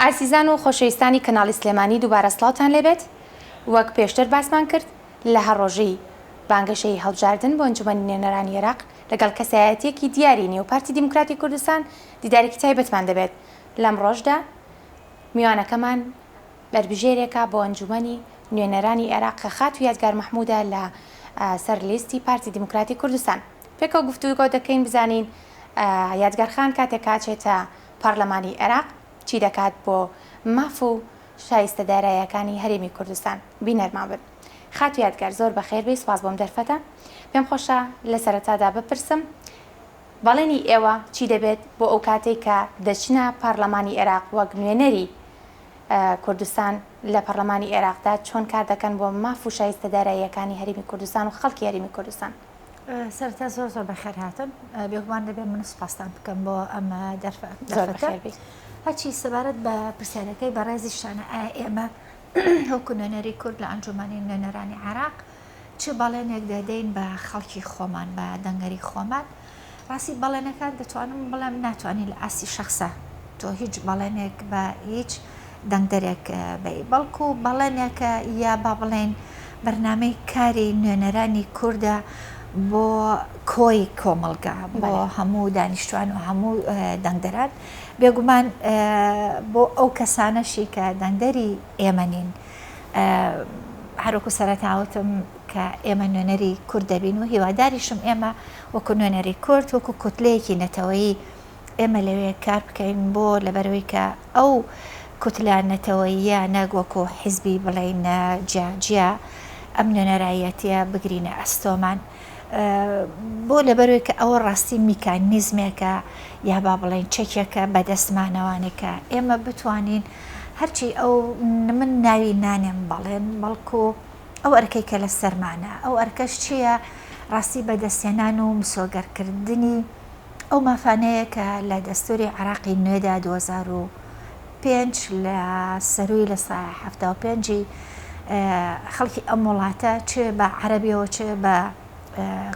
ئاسیزان و خۆشەویستانی کەناڵی سلێمانی دووبارە سڵاوتان لێبێت. وەک پێشتر باسمان کرد لە هەڕۆژەی بانگەشەی هەڵبژاردن بۆ ئەنجومەنی نوێنەرانی عێراق لەگەڵ کەسایەتیەکی دیاری نێوپارتی دیموکراتی کوردستان دیدارێکی تایبەتمان دەبێت. لەم ڕۆژدا میوانەکەمان بەربژێرێکە بۆ ئەنجومەنی نوێنەرانی عێراق کە خات و یادگار مەحموودە لە سەر لیستی پارتی دیموکراتی کوردستان. پێکەوە گفتوگۆ دەکەین بزانین یادگارخان کاتێک کاچێتە پارلەمانی عێراق چی دەکات بۆ ماف و شایستە داراییەکانی هەرێمی کوردستان. بینەرمان بن. خات و یادگار زۆر بەخێر بێ، سوپاس بۆم دەرفەتە. پێم خۆشە لە سەرەتادا بپرسم بەڵێنی ئێوە چی دەبێت بۆ ئەو کاتێک کە دەچنە پارلەمانی عێراق وەک نوێنەری کوردستان لە پەرلەمانی عێراقدا چۆن کار دەکەن بۆ ماف و شایستە داراییەکانی هەرێمی کوردستان و خەڵکی هەرێمی کوردستان. سەرەتا زۆر زۆر بەخێر هاتن. بێگومان دەبێت من سوپاسان بکەم بۆ ئەمە دەرفەتە. هەچی سەبارەت بە پرسیارەکەی بەڕێزی شانە ئایا ئێمە هەوکو نوێنەری کورد لە ئەنجومەنی نوێنەرانی عێراق چ بەڵێنێک دەدەین بە خەڵکی خۆمان بە دەنگەری خۆمان؟ ڕاستی بەڵێنەکان دەتوانم بەڵام ناتوانین لە ئاسی شخصە تۆ هیچ بەڵێنێک بە هیچ دەنگدەرێک بێ، بەڵکو بەڵێنێکە یا با بڵێن بەرنامەی کاری نوێنەرانی کووردە بۆ کۆی کۆمەڵگا بۆ هەموو دانیشتوان و هەموو دەنگدەران. بێگومان بۆ ئەو کەسانەشی کە دەنگدەری ئێمە نین، هەروەکو سەرەتاوتم کە ئێمە نوێنەری کورد دەبین و هیواداریشم ئێمە وەکو نوێنەری کورد وەکو کوتلەیەکی نەتەوەیی ئێمە لەوێ کار بکەین بۆ لەبەرەوەی کە ئەو کوتلان نەتەوەییە نەگوەکو حیزبی بڵێن جیا ئەم نوێنەرایەتیە بگرینە ئەستۆمان بۆ لەبەرەوەی کە ئەوە ڕاستی میکانیزمێکە یا با بڵێن چەکێکە بەدەستمانەوانێکە ئێمە بتوانین هەرچی ئەو من ناوی نانێم بەڵێن بەڵکو ئەو ئەرکەی کە لە سەرمانە ئەو ئەرکەش چییە؟ ڕاستی بەدەستێنان و مسۆگەرکردنی ئەو مافانەیە کە لە دەستوری عێراقی نوێدا 2005 لە سەروی لە سای 75 خەڵکی ئەم وڵاتە چ بە عەرەبیەوە چ بە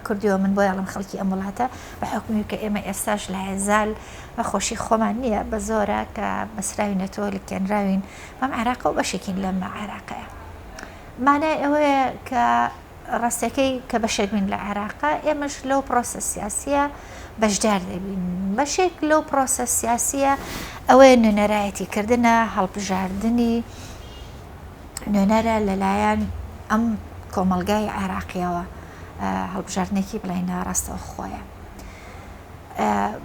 کوردیەوە من بۆ یاڵم خەڵکی ئەم وڵاتە بە حکمی کە ئێمە ئێستاش لە هێزال بە خۆشی خۆمان نییە بە زۆرە کە بەسراوینەتەوە لکێنراوین بەم عێراقە و بەشێکین لەم عێراقەیە. مانای ئەوەیە کە ڕاستەکەی کە بەشێکبین لە عێراقا ئێمەش لەو پرۆسە سیاسیە بەشدار دەبین. بەشێک لەو پرۆسە سیاسیە ئەوەیە نوێنەرایەتی کردنە هەڵبژاردننی نوێنەرە لەلایەن ئەم کۆمەلگای عێراقیەوە هەڵبژاردنێکی بڵێنە ڕاستەوە خۆیە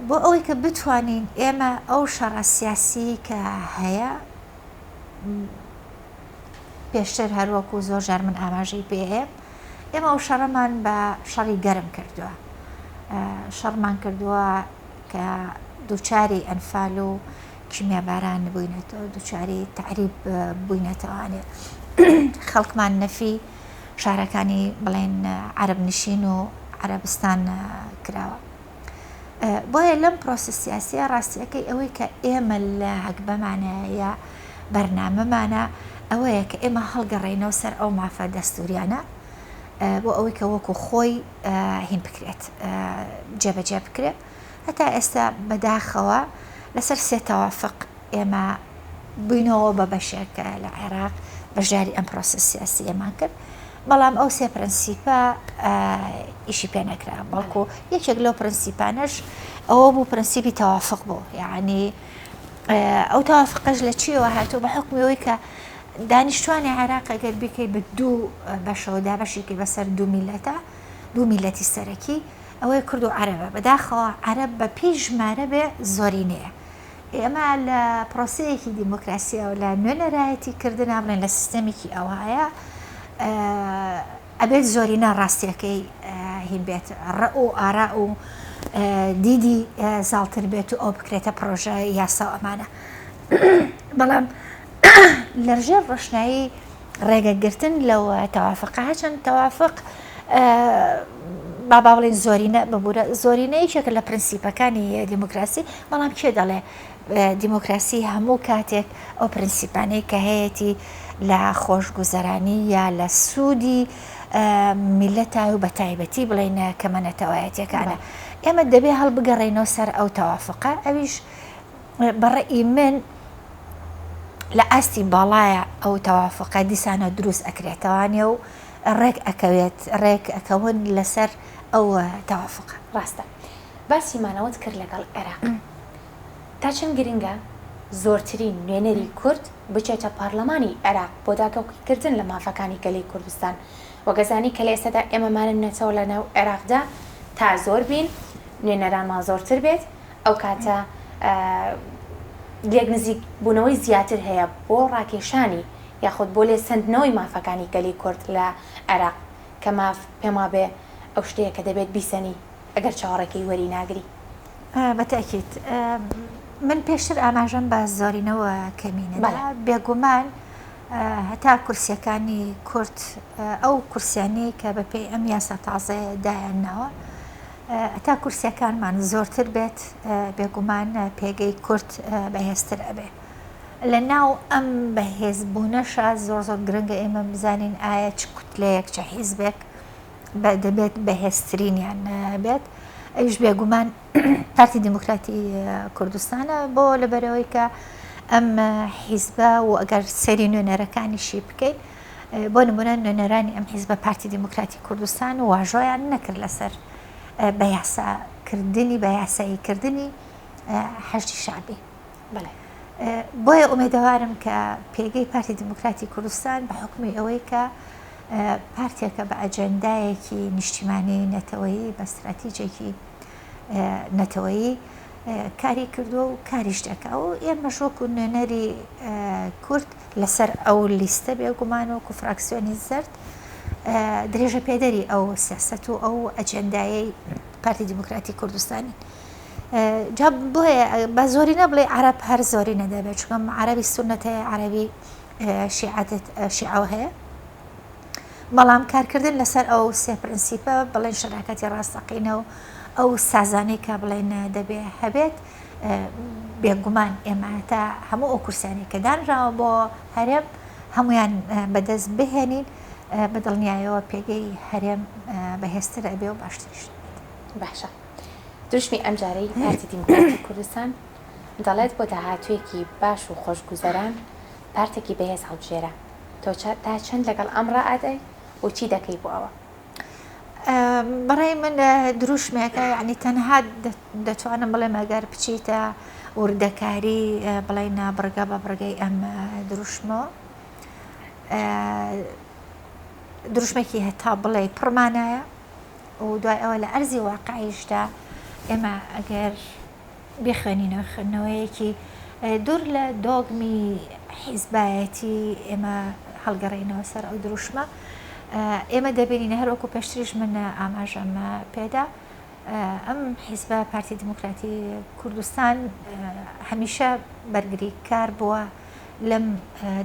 بۆ ئەوەی کە بتوانین ئێمە ئەو شەڕە سیاسی کە هەیە پێشتر هەروەکو زۆر جار من ئاماژەی پێ ئێمە ئەو شەڕەمان بە شەڕی گەرم کردووە، شەڕمان کردووە کە دووچاری ئەنفال و کیمیاباران بووینەتەوە، دووچاری تعریب بووینەتەوانێت خەڵکمان نەفی شارەکانی بڵێن عەرەب نشین و عەرەبستان کراوە. بۆیە لەم پرۆسە سیاسیە ڕاستیەکەی ئەوەی کە ئێمە لە هەکبەمانە یا بەرنامەمانە ئەوەیە کە ئێمە هەڵگەڕێنەوە سەر ئەو مافە دەستوریانە بۆ ئەوەی کە وەکو خۆی هین بکرێت جێبەجێ بکرێت. هەتا ئێستا بەداخەوە لەسەر سێ تەوافق ئێمە بووینەوە بە بەشێکە لە عێراق بەشداری ئەم پرۆسە سیاسی ئێمان کرد، بەڵام ئەو سێ پرەنسیپە ئیشی پێ نەکرا، بەڵکو یەکێک لەو پرەنسیپانەش ئەوە بوو پرەنسیپی تەوافق بوو. یعنی ئەو تەوافقەش لە چیەوە هاتوو؟ بە حکمیەوەی کە دانیشتوانی عێراق ئەگەر بکەی بە دوو بەشەوە دابەشێکی بەسەر دوو میلەتە، دوو میلەتی سەرەکی ئەوەی کورد و عەرەبە، بەداخەوە عەرەب بە پێی ژمارە بێ زۆرینەیە. ئێمە لە پرۆسەیەکی دیموکراسیە و لە نوێنەرایەتی کردنا بڵێن لە سیستەمێکی ئەوایە ئەبێت زۆرینە ڕاستیەکەی هین بێت ڕە و ئارا و دیدی زاڵتر بێت و ئەو بکرێتە پرۆژە یاسا ئەمانە. بەڵام لەژێر ڕۆشنایی ڕێگەگرتن لەو تەوافقە هەچەند تەوافق با بڵێن زۆرینە ببوورە، زۆرینەیەکێکە لە پرەنسیپەکانی دیموکراسی، بەڵام کێ دەڵێ دیموکراسی هەموو کاتێک ئەو پرەنسیپانەی کە هەیەی لە خۆشگوزەرانی یا لە سوودی میلەتە و بە تایبەتی بڵێنە کەمە نەتەوایەتیەکانە ئێمە دەبێ هەڵبگەڕێنەوە سەر ئەو تەوافقە. ئەویش بەڕێی من لە ئاستی باڵایە ئەو تەوافقە دیسانە دروست ئەکرێتەوانێ و ڕێک ئەکەوێت ڕێک ئەکەون لەسەر ئەو تەوافقە. ڕاستە باسیمانەوەت کرد لەگەڵ عێراق تا چەند گرنگە زۆرترین نوێنەری کورد بچێتە پارلەمانی عێراق بۆ داگەڵکردن لە مافەکانی گەلەی کوردستان وەگەزانی کە لە ئێستادا ئێمەمانە نێتەوە لە ناو عێراقدا تا زۆر بین نوێنەرانمان زۆرتر بێت ئەو کاتە لێک نزیک بوونەوەی زیاتر هەیە بۆ ڕاکێشانی یاخود بۆ لێ سندنەوەی مافەکانی گەلی کورد لە عێراق کە ماف پێما بێ ئەو شتەیە کە دەبێت بیسەنی ئەگەر چاوەڕێکی وەری ناگری. بەتاکید من پێشتر ئاماژەم بە زۆرینەوە کەمینە بێگومان هەتا کورسیەکانی کورد ئەو کورسیانی کە بە پێی ئەم یاسا تازە دایانناوە هەتا کورسیەکانمان زۆرتر بێت بێگومان پێگەی کورد بەهێزتر ئەبێ لە ناو ئەم بەهێزبوونەشە زۆر زۆر گرنگە ئێمە بزانین ئایا چ کوتلەیەک چه حیزبێک دەبێت بەهێزترینیان بێت ئەویش بێگومان پارتی دیموکراتی کوردستانە بۆ لەبەرەوەی کە ئەم حیزبە و ئەگەر سەری نوێنەرەکانیشی بکەیت بۆ نمونە نوێنەرانی ئەم حیزبە پارتی دیموکراتی کوردستان و واژۆیان نەکرد لەسەر بە یاساکردنی بە یاساییکردنی حەشتی شعبی. بۆیە ئومێدەوارم کە پێگەی پارتی دیموکراتی کوردستان بە حکمی ئەوەی کە پارتێکە بە ئەجەندایەکی نیشتیمانی نەتەوەیی بە استراتیجێکی نەتەوەیی کاری کردووە و کاریش دەکا و ئێمەش وەکو نوێنەری کورد لەسەر ئەو لیستە بێگومان وەکو فراکسیۆنی زەرد درێژە پێدەری ئەو سیاست و ئەو ئەجەندایەی پارتی دیموکراتی کوردستانی جا بۆیە بە زۆری نەبڵێ عەرەب هەر زۆری نەدەبێت چونکە عەرەبی سونەت هەیە عەرەبی شیعەوە هەیە بەڵام کارکردن لەسەر ئەو سێ پرەنسیپە بڵێن شەراکەتی ڕاستەقینە و ئەو سازانەی کە بڵێن دەبێ هەبێت بێگومان ئێمە تا هەموو ئەو کورسانی کە دانراوە بۆ هەرێم هەمویان بەدەست بهێنین بەدڵنیایەوە پێگەی هەرێم بەهێزتر ئەبێ و باشتریش. باشە دروشمی ئەم جارەی پارتی دیموکراتی کوردستان دەڵێت بۆ داهاتوێکی باش و خۆشگوزەران پارتێکی بەهێز هەڵبژێرە تۆ تا چەند لەگەڵ ئەم ڕائەدەی و چی دەکەی بۆ ئەوە؟ بەڕێی من دروشمێکە یعنی تەنها دەتوانم بڵێم ئەگەر بچیتە وردەکاری بڵێن بڕگە بە بڕگەی ئەم دروشمەوە دروشمێکی هەتا بڵێ پڕمانایە و دوای ئەوە لە ئەرزی واقعیشدا ئێمە ئەگەر بخوێنینەوە خوێندنەوەیەکی دوور لە دۆگمی حیزبایەتی ئێمە هەڵگەڕێنەوە سەر ئەو دروشمە ئێمە دەبینینە هەر وەکو پێشتریش من ئاماژەم پێدا ئەم حیزبە پارتی دیموکراتی کوردستان هەمیشە بەرگری کار بووە لەم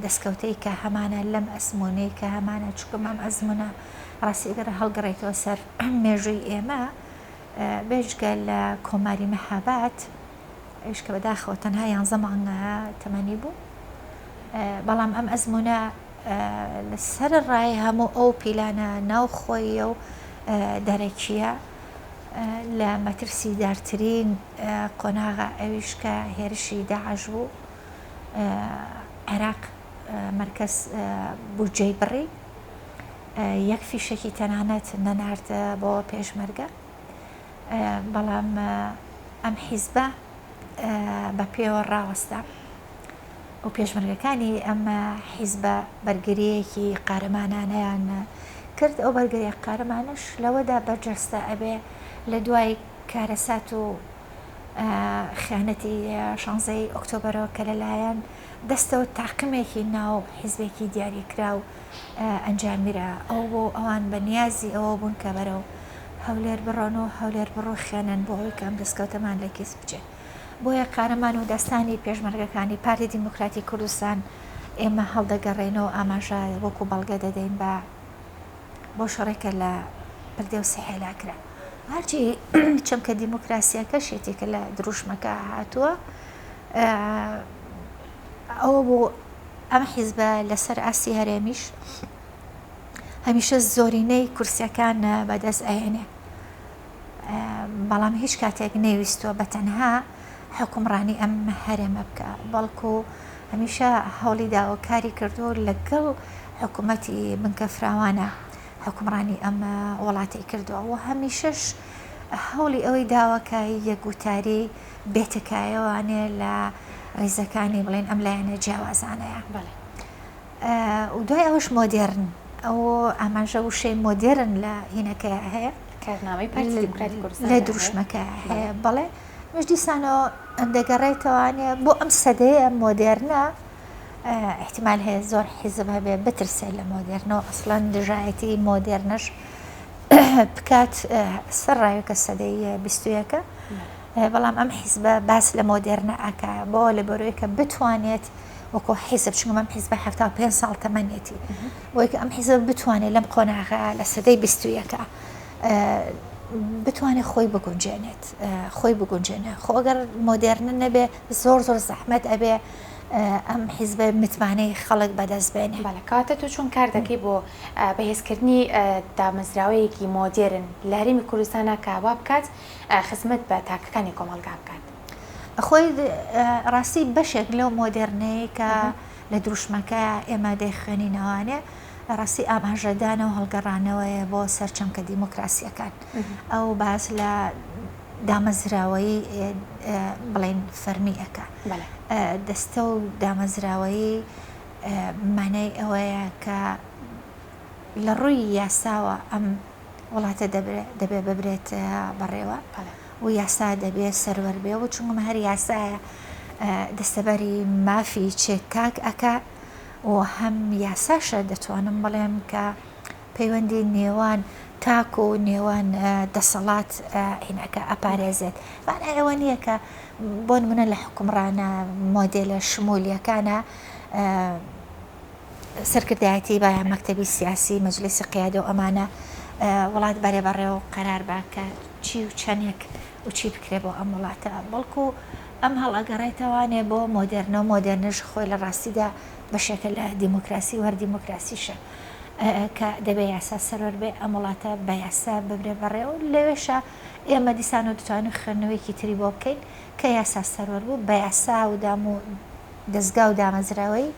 دەستکەوتەی کە هەمانە لەم ئەزمونەی کە هەمانە چکم ئەم ئەزمونە ڕاستیگەرە هەڵگەڕێتەوە سەر مێژووی ئێمە بێژگە لە کۆماری مەهابات ئەوش کە بەداخەوە تەنها 11 مانگە تەمەنی بوو بەڵام ئەم ئەزمونە لەسەر ڕای هەموو ئەو پیلانە ناوخۆیە و دەرەکیە لە مەترسی دارترین قۆناغا ئەویش کە هێرشی داعش بوو عێراق مەرکەز بودجەی بڕی یەک فیشێکی تەنانەت نەناردە بۆ پێشمەرگە بەڵام ئەم حیزبە بە پێوە ڕاوەستا و پێشمەرگەکانی ئەم حیزبە بەرگریەکی قارەمانانەیان کرد ئەو بەرگریە قارەمانش لەوەدا بەرجەستە ئەبێ لە دوای کارەسات و خیانەتی 16 ئۆکتۆبەرەوە کە لەلایەن دەستەوە تاقمێکی ناو حیزبێکی دیاریکرا و ئەنجامیرە ئەو بۆ ئەوان بە نیازی ئەوە بوون کە بەرەو هەولێر بڕۆن و هەولێر بڕۆ خێنن بۆ ئەوی کەم دەستکەوتەمان لە کیس بچێت بۆیە قارەمان و دەستانی پێشمەرگەکانی پارتی دیموکراتی کوردستان ئێمە هەڵدەگەڕێنەوە ئاماژە وەکو بەڵگە دەدەین بۆ شەڕێکە لە پردێ و سەحێلاکرا هەرچی چەمکە دیموکراسیەکە شێتێکە لە دروشمەکە هاتووە ئەوە بۆ ئەم حیزبە لەسەر ئاسی هەرێمیش هەمیشە زۆرینەی کورسیەکان بەدەست ئەهێنێ بەڵام هیچ کاتێک نەیویستوە بە تەنها حکومڕانی ئەم هەرێمە بکە بەڵکو هەمیشە هەوڵی داواکاری کردو لەگەڵ حکوومەتی بنکەفراوانە حکومڕانی ئەم وڵاتی کردووە و هەمیشەش هەوڵی ئەوەی داواکە یەکگوتاری بێتکایەوانێ لە ڕیزەکانی بڵێن ئەم لایەنە جیاوازانەیە و دوای ئەوش مۆدێرن ئەو ئاماژە وشەی مۆدێرن لە هینەکەی هەیە کارنامەی پارتی دیموکراتی کوردستان لە دروشمەکە هەیە بەڵێ مش دیسانەوە دەگەڕێتەوانێ بۆ ئەم سەدەیە مۆدێرنە احتیمال هەیە زۆر حیزب هەبێ بترسێت لە مۆدێرنەوە ئەسڵەن دژایەتی مۆدێرنەش بکات سەر ڕایەکە سەدەی 21ەکە بەڵام ئەم حیزبە باس لە مۆدێرنە ئاکا بۆ لە بەرۆیکە بتوانێت وەکو حیزب چونکە ئەم حیزبە 75 ساڵ تەمەنێتی بۆیکە ئەم حیزب بتوانێت لەم قۆناغا لە سەدەی 21ەکە بتوانێت خۆی بگونجێنێت خۆی بگونجێنێ خۆ ئەگەر مۆدێرنە نەبێ زۆر زەحمەت ئەبێ ئەم حیزبە متمانەی خەڵک بەدەست بێنێ کاتە تو چۆن کار دەکەی بۆ بەهێزکردنی دامەزراوەیەکی مۆدێرن لە هەرێمی کوردستانە کاوا بکات خزمەت بە تاکەکانی کۆمەلگا بکات خۆی ڕاستی بەشێک لەو مۆدێرنەیە کە لە دروشمەکە ئێمە دەیخوێنینەوانێ ڕاستی ئاماژەدانە و هەڵگەڕانەوەیە بۆ سەرچەمکە دیموکراسیەکان ئەو باس لە دامەزراوەی بڵێن فەرمیەکە دەستە و دامەزراوەی مانای ئەوەیە کە لە ڕووی یاساوە ئەم وڵاتە دەبێ ببرێت بەڕێوە و یاسا دەبێت سەروەر بێ و چونکە هەر یاسایە دەستەبەری مافی چێکاک ئەکا و هەم یاساشە دەتوانم بڵێم کە پەیوەندی نێوان تاک و نێوان دەسەڵات هینەکە ئەپارێزێت مانای ئەوە نییە کە بۆ نمونە لە حکومڕانە مۆدێلە شمولیەکانە سەرکردایەتی بە مەکتەبی سیاسی مەجلیسی قیادە و ئەمانە وڵات بەرێبەڕێ و قەرار بە کە چی و چەندێک و چی بکرێ بۆ ئەم وڵاتە بەڵکو ئەم هەڵەگەڕێتەوانێ بۆ مۆدێرنە و مۆدێرنش خۆی لە ڕاستیدا بەشێکە لە دیموکراسی وەردیموکراسیشە کە دەبێ یاسا سەرەر بێ ئەم وڵاتە بە یاسا ببرێ بەڕێ و لەوێشە ئێمە دیسان و دەتوانین خوێندنەوەیەکی تری بۆ بکەین کە یاسا سەرەر بوو بە یاسا و دام و دەستگا و دامەزراوەی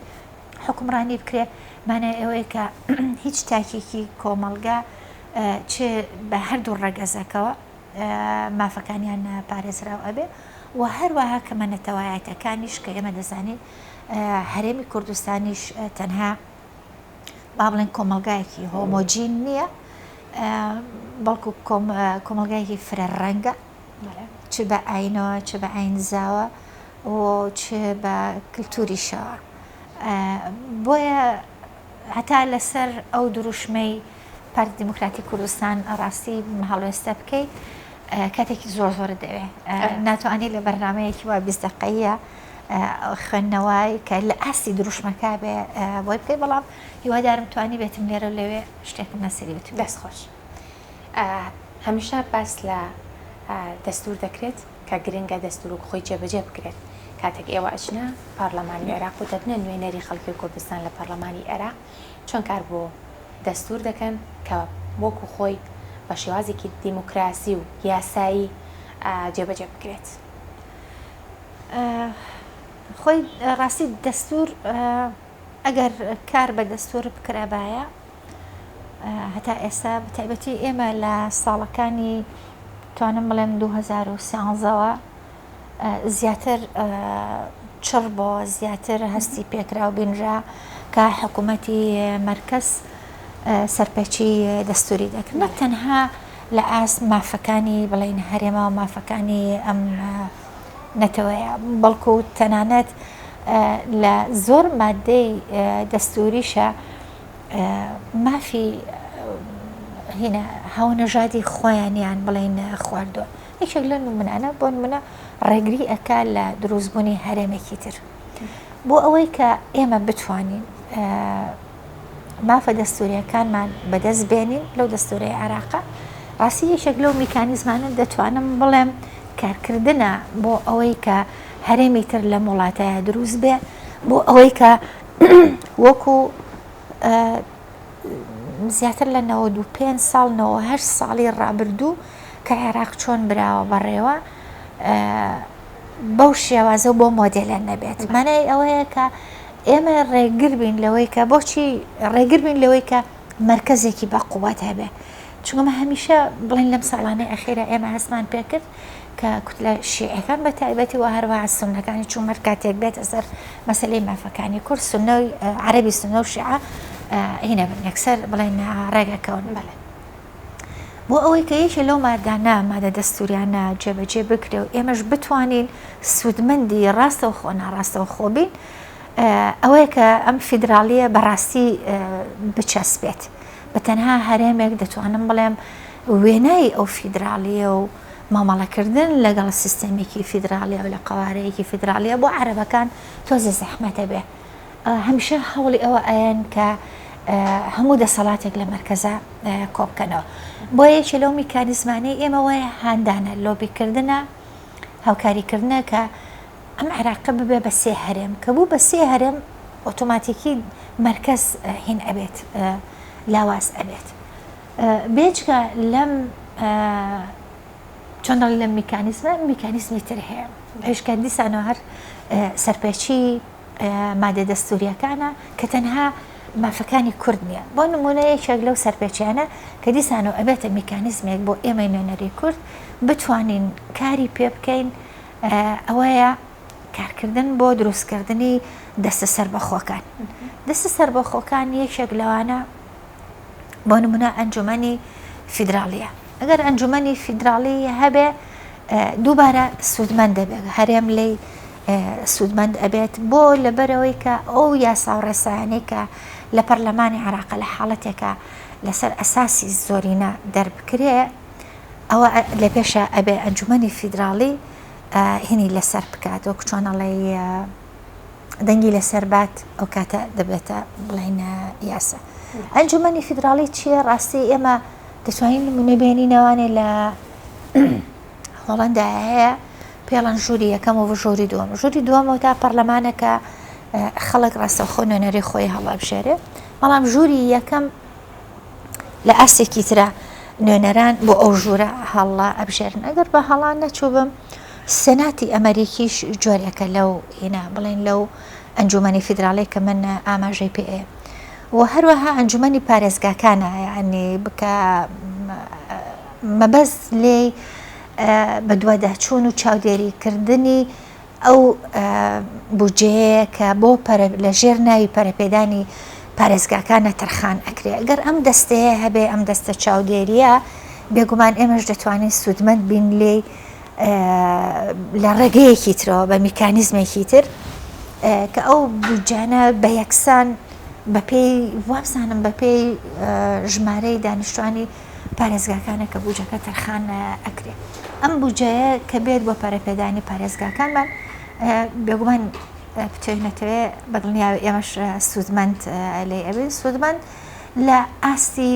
حکومڕانی بکرێ مانای ئەوەیە کە هیچ تاکێکی کۆمەلگا چێ بە هەردوو ڕەگەزەکەوە مافەکانیان پارێزراو ئەبێ و هەروەها کە مەنەتەوایەتەکانیش کە ئێمە دەزانین هەرێمی کوردستانیش تەنها با بڵێن کۆمەلگایەکی هۆمۆجین نییە بەڵکو کۆمەلگایەکی فرە ڕەنگە چ بە ئاینەوە چ بە ئاینزاوە و چ بە کللتوریشەوە بۆیە هەتا لەسەر ئەو دروشمەی پارتی دیموکراتی کوردستان ڕاستی هەڵوێستە بکەی کاتێکی زۆر زۆر دەوێ ناتوانێت لە بەرنمەیەکی وا 20 دقەیە خوێندنەوەی کە لە ئاستی دروشمەکە بێ بۆی بکەی بەڵام هیوادارم توانی بێتم لێرە لەوێ شتێکم نەسەری دەست خۆش هەمیشە باس لە دەستور دەکرێت کە گرنگە دەستور و خۆی جێبەجێ بکرێت کاتێک ئێوە ئەچنە پارلەمانی عێراق و دەبنە نوێنەری خەڵکی کوردستان لە پەرلەمانی عێراق چۆن کار بۆ دەستور دەکەن کە وەکو خۆی بە شێوازێکی دیموکراسی و یاسایی جێبەجێ بکرێت خۆی ڕاستی دەستور ئەگەر کار بە دەستور بکرابایە هەتا ئێستا بەتایبەتی ئێمە لە ساڵەکانی توانم بڵێم 2013ەوە زیاتر چڕ بۆ زیاتر هەستی پێکرا و بینرا کە حکوومەتی مەرکەز سەرپێچی دەستوری دەکرد نەک تەنها لە ئاست مافەکانی بڵێن هەرێما و مافەکانی ئەم نەتەوەیە بەڵکو تەنانەت لە زۆر مادەی دەستوریشە مافی هینە هاونەژادی خۆیانیان بڵێن خواردووە یەکێک لە نمونانە بۆ نمونە ڕێگری ئەکا لە دروستبوونی هەرێمێکی تر بۆ ئەوەی کە ئێمە بتوانین مافە دەستوریەکانمان بەدەست بێنین لەو دەستوری عێراقا ڕاستی یەکێک لەو میکانیزمانە دەتوانم بڵێم کارکردنە بۆ ئەوەی کە هەرێمی تر لە وڵاتایە دروست بێ بۆ ئەوەی کە وەکو زیاتر لە 95 ساڵ 98 ساڵی ڕابردوو کە عێراق چۆن براوە بەڕێوە بەو شێوازە بۆ مۆدێلە نەبێت مانای ئەوەیە کە ئێمە ڕێگر بین لەوەی کە بۆچی ڕێگر بین لەوەی کە مرکزێکی بە قووەت هەبێ چونکەمە هەمیشە بڵین لەم ساڵانەی ئەخیرە ئێمە هەستمان پێکرد کە کوتلە شیعەکان بە تایبەتی و هەروەها سوننەکانی چون کاتێک بێتە سەر مەسەلەی مافەکانی کورد سونە و عەرەبی سونە و شیعە هینە بن یەکسەر بڵین ڕێگەکەون بەڵێ بۆ ئەوەی کە یەکێ لەو مادانە مادە دەستوریانە جێبەجێ بکرێ و ئێمەش بتوانین سوودمەندی ڕاستەوخۆ ناڕاستەوخۆ بین ئەوەیە کە ئەم فیدراالیە بەڕاستی بچەسبێت بە تەنها هەرێمێک دەتوانم بڵێم وێنای ئەو فیدراالیە و مامەڵەکردن لەگەڵ سیستەمێکی فیدراالیە و لە قوارەیەکی فیدراالیە بۆ عەرەبەکان تۆزە زەحمەتە بێ هەمیشە هەوڵی ئەوە ئەیان کە هەموو دەسەڵاتێک لە مەرکەزە کۆبکەنەوە بۆ یەکێ لەو میکانیزمانەی ئێمە وایە هاندانە لۆبیکردنە هاوکاریکردنە کە ئەم عێراقە ببێ بە سێ هەرێم کە بوو بە سێ هەرێم ئۆتۆماتیکی مەرکەز هین ئەبێت لاواز ئەبێت بێجگە لەم چۆنڵی لەم میکانیزمە میکانیزمی تر هەیە هێشکە دیسانەوە هەر سەرپێچی مادە دەستوریەکانە کە تەنها مافەکانی کورد نییە بۆ نمونە یەکێک لەو سەرپێچیانە کە دیسانەوە ئەبێتە میکانیزمێک بۆ ئێمە نوێنەری کورد بتوانین کاری پێ بکەین ئەوەیە کارکردن بۆ دروستکردنی دەستە سەربەخۆکان دەستە سەربەخۆکان یەکێک لەوانە بۆ نمونە ئەنجومەنی فیدراالیە ئەگەر ئەنجومەنی فیدراالی هەبێ دووبارە سوودمەند دەبێت هەرێم لی سوودمەند ئەبێت بۆ لەبەرەوەی کە ئەو یاسا و ڕێسایانەی کە لە پەرلەمانی عێراق لە حاڵەتێکە لەسەر ئەساسی زۆرینە دەربکرێ ئەوە لە پێشە ئەبێ ئەنجومەنی فیدراالی هینی لەسەر بکات و کچۆنەڵی دەنگی لەسەر بات ئەو کاتە دەبێتە بڵێنە یاسا ئەنجومەنی فیدراالی چییە ڕاستی ئێمە دەتوانین نمونەبێنینەوانێ لە هۆڵەندا هەیە پێڵەن ژووری یەکەم و ژووری دووەم ژووری دووەمەوە تا پەرلەمانەکە خەڵک ڕاستەوخۆ نوێنەری خۆی هەڵابژێرێ بەڵام ژووری یەکەم لە ئاسێکی ترە نوێنەران بۆ ئەو ژوورە هەڵا ئەبژێرن ئەگەر بە هەڵان نەچوو بم سێناتی ئەمریکیش جۆرێکە لەو هێنا بڵێن لەو ئەنجومەنی فیدراالی کە من ئاماژەی پێ و هەروەها ئەنجومەنی پارێزگاکانە یعنی بکە مەبەز لێ بە دوواداچوون و چاودێریکردنی ئەو بودجەیە کە بۆ لە ژێر ناوی پەرەپێدانی پارێزگاکانە تەرخان ئەکرێ ئەگەر ئەم دەستەیە هەبێ ئەم دەستە چاودێریە بێگومان ئێمەش دەتوانین سوودمەند بین لێ لە ڕێگەیەکی ترەوە بە میکانیزمێکی تر کە ئەو بودجانە بە یەکسان بە پێی وابزانم بە پێی ژمارەی دانیشتوانی پارێزگاکانە کە بودجەکە تەرخان ئەکرێ ئەم بودجەیە کە بێت بۆ پەرەپێدانی پارێزگاکانمان بێگومان بتوێنێتەوێ بەدڵنیاوی ئێمەش سوودمەند لێ ئەبێت سوودمەند لە ئاستی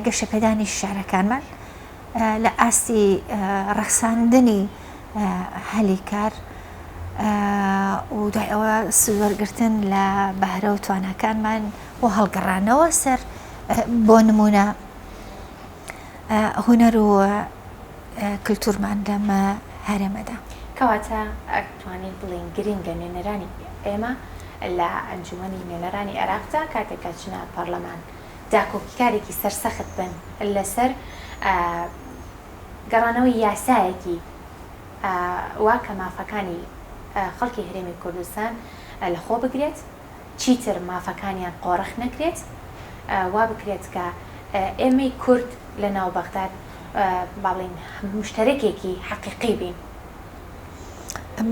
گەشەپێدانی شارەکانمان لە ئاستی ڕەخساندنی هەلی کار و دوای ئەوە سوودوەرگرتن لە بەهرە و توانەکانمان بۆ هەڵگەڕانەوە سەر بۆ نمونە هونەر و کللتورمان لەم هەرێمەدا کەواتە ئەتوانین بڵین گرنگە نوێنەرانی ئێمە لە ئەنجومەنی نوێنەرانی عێراقدا کاتێکە چنە پەرلەمان داکۆکیکارێکی سەرسەخت بن لەسەر گەڕانەوەی یاسایەکی واکە مافەکانی خەڵکی هەرێمی کوردستان لەخۆ بگرێت چیتر مافەکانیان قۆڕخ نەکرێت وا بکرێت کە ئێمەی کورد لە ناو بەغداد باڵین مشتەرەکێکی حەقیقی بین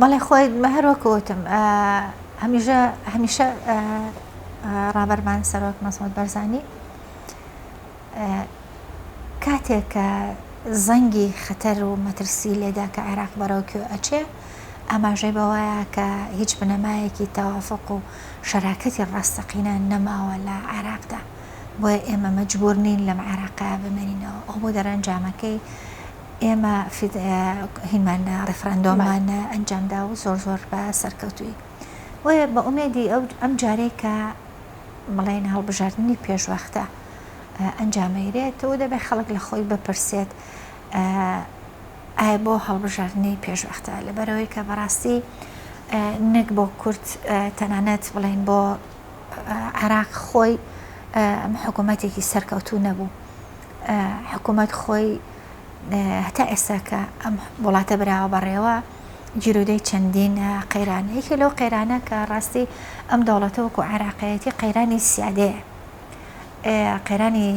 بەڵێ خۆی هەروەکەوتم هەمیشە ڕابەرمان سەرۆک مەسعود بەرزانی کاتێک کە زەنگی خەتەر و مەترسی لێدا کە عێراق بەڕێوەکوێ ئەچێ ئاماژەی بەوەیە کە هیچ بنەمایەکی تەوافق و شەراکەتی ڕاستەقینە نەماوە لە عێراقدا بۆیە ئێمە مەجبور نین لەم عێراقا بمێنینەوە ئەو بۆ دەرەنجامەکەی ئێمە هینمان ڕێفرەندۆمان ئەنجامدا و زۆر بە سەرکەوتووی وەیە بە ئومێدی ئەم جارێک کە بڵێن هەڵبژاردننی پێشوەختە ئەنجامەیرێت و دەبێت خەڵک لە خۆی بپرسێت ئایا بۆ هەڵبژاردننی پێشوەختە لەبەرەوەی کە بەڕاستی نەک بۆ کورد تەنانەت بڵین بۆ عێراق خۆی حکوومەتێکی سەرکەوتوو نەبوو حکوومەت خۆی هەتا ئێستاکە ئەم وڵاتە براوە بەڕێوە جیرودەی چەندین قەیرانەیەکی لەو قەیرانە کە ڕاستی ئەم دەوڵەتە وەکو عێراقەتی قەیرانی سیادەیە قەیرانی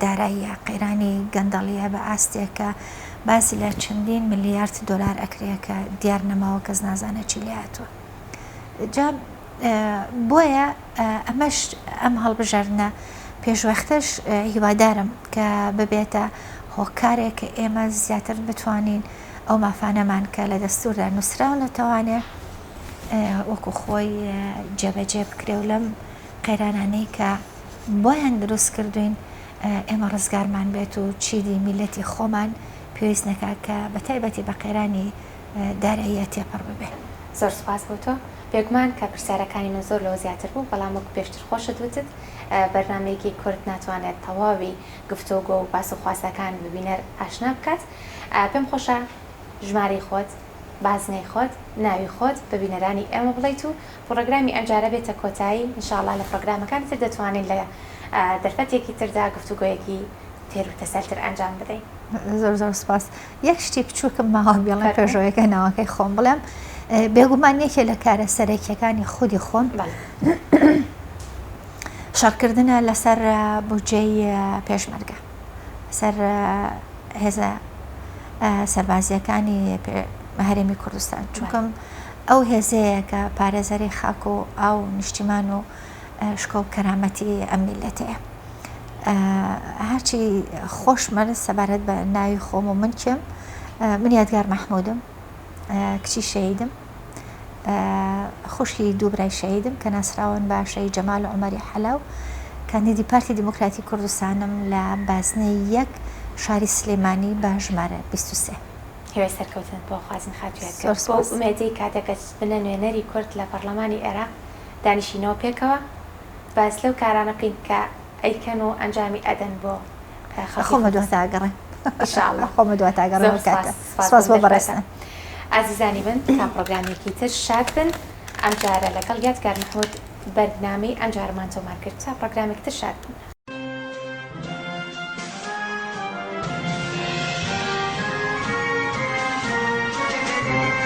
داراییە قەیرانی گەندەڵیە بە ئاستێکە باسی لە چەندین ملیارد دۆلار ئەکرێکە دیار نەماوە کەس نازانە چی لاتوە جا بۆیە ئەمەش ئەم هەڵبژاردنە پێشوەختەش هیوادارم کە ببێتە هۆکارێک کە ئێمە زیاتر بتوانین ئەو مافانەمان کە لە دەستوردا نووسراوە لەتەوانێ وەکو خۆی جێبەجێ بکرێ و لەم قەیرانانەی کە بۆیان دروست کردوین ئێمە ڕزگارمان بێت و چیدی میلەتی خۆمان پێویست نەکات کە بە تایبەتی بە قەیرانی داراییە تێپەڕ ببێ. زۆر سوپاس بۆ تۆ بێگومان کە پرسیارەکانی من زۆر لەوە زیاتر بوو بەڵام وەک پێشتر خۆشت وتت بەرنامەیەکی کورد ناتوانێت تەواوی گفتوگۆ و باس و خواستەکان ببینەر ئاشنا بکات. پێم خۆشە ژمارەی خۆت بازنەی خۆت ناوی خۆت بە بینەرانی ئێمە بڵیت و پرۆگرامی ئەمجارە بێتە کۆتایی ئینشاءڵڵا لە پرۆگرامەکان تر دەتوانین لە دەرفەتێکی تردا گفتوگۆیەکی تێر و تەسەلتر ئەنجام بدەین. زۆر زۆر سپاس. یەک شتی بچووکم ماوە بێڵێ پێشەوەیەکە ناوەکەی خۆم بڵێم بێگومان یەکێ لە کارە سەرەکیەکانی خودی خۆم شەڕکردنە لەسەر بودجەی پێشمەرگە سەر هێزە سەربازیەکانی هەرێمی کوردستان چونکەم ئەو هێزەیە کە پارێزەری خاک و ئاو نیشتیمان و شکۆ و کەرامەتی ئەم میلەتەیە هەرچی خۆشمە سەبارەت بە ناوی خۆم و من کێم من یادگار مەحموودم کچی شەهیدم خوشکی دوو برای شەهیدم کە ناسراون بە شەهید جەمال عومەری حەلاو کاندیدی پارتی دیموکراتی کوردستانم لە بازنەی یەک شاری سلێمانی بە ژمارە 23. هێوەی سەرکەوتن بۆ خوازن خاتوێت بۆ ئومێدەی کاتێکە بنە نوێنەری کورد لە پەرلەمانی عێراق دانیشینەوە پێکەوە باس لەو کارانە بکەین کە ئەیکەن و ئەنجامی ئەدەن بۆ خۆمە دواتاگەڕێن ئینشاءڵڵا خۆمە دواتاگەڕێن کاتە سپاس بۆ بەڕێستن. ئازیزانی من تا پرۆگرامێکی تر شاد بن ئەمجارە لەگەڵ یادگار مەحموود بەرنامەی ئەنجارمان تۆمار کرد تا پرۆگرامێک تر شاد بن.